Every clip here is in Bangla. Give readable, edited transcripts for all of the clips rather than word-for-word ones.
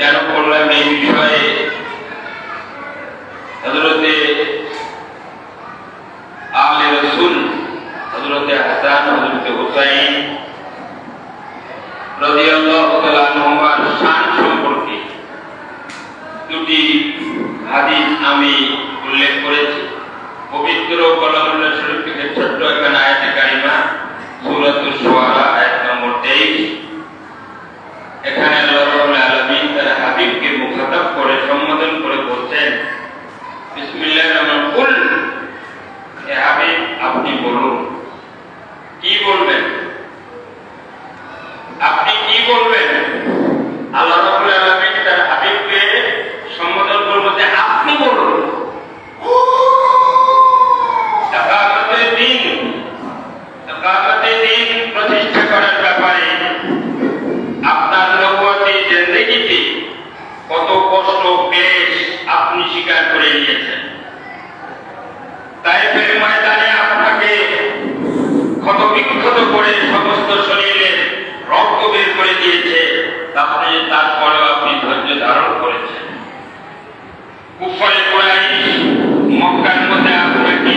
কেন করলাম এই বিষয়ে হযরতে আলে রাসূল হযরতে হাসান হযরতে হুসাইন রাদিয়াল্লাহু তাআলা আনহুমার শান সম্পর্কে দুটি হাদিস আমি উল্লেখ করেছি। পবিত্র কালামুল্লাহ শরীফ থেকে ছোট্ট একখানা আয়াতে কারিমা সূরাতুশ শুআরা আয়াত নম্বর 23। এখানে আল্লাহ রাব্বুল আলামিন তার হাবিবকে মুখাতাব করে সম্বোধন করে বলছেন, বিসমিল্লাহির রহমানির রহিম, কুল, হে হাবিব আপনি বলুন। কি বলবেন? আপনি কি বলবেন? আল্লাহ রাব্বুল আলামিন তার হাবিবকে সম্বোধন করে বলতে আপনি বলুন। দিন প্রতিষ্ঠা করার ব্যাপারে আপনার নবুয়তি জিন্দেগিতে কত কষ্ট ক্লেশ আপনি স্বীকার করে নিয়েছেন। তায়েফের ময়দানে আপনাকে ক্ষতবিক্ষত করে সমস্ত শরীরের রক্ত বের করে দিয়েছে, আপনি তারপরেও আপনি ধৈর্য ধারণ করেছেন। কুফারে কুরাইশ মক্কার মধ্যে আপনাকে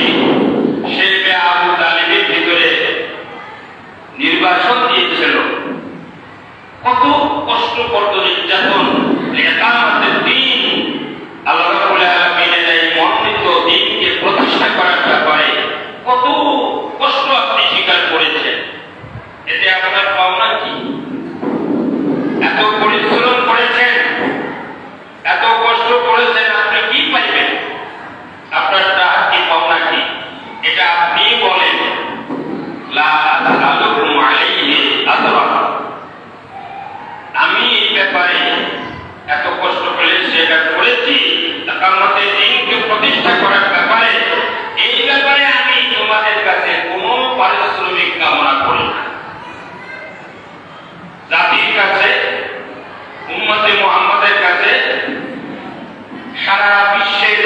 শেবে আবু তালিবের ভিতরে নির্বাসন দিয়েছিল। কত কষ্ট, কত নির্যাতন, ইকামতের দিন, আল্লাহ রাব্বুল আলামিনের এই মনোনীত দিনকে প্রতিষ্ঠা করার ব্যাপারে কত কষ্ট আপনি স্বীকার করেছেন। এতে আপনার পাওনা কি? এত পরিশ্রম করেছেন, এত কষ্ট করেছেন, আপনি কি পাইবেন? আপনার তাহার কি পাওনা কি? এটা আপনি বলেন। লা আসালুকুম আলাইহি আজরা, আমি এই ব্যাপারে এত কষ্ট করে সেটা করেছি, কিয়ামতের দিনকে প্রতিষ্ঠা করার ব্যাপারে, এই ব্যাপারে আমি তোমাদের কাছে কোনো পারিশ্রমিক কামনা করি না। জাতির কাছে, উম্মতে মুহাম্মাদের কাছে, সারা বিশ্বের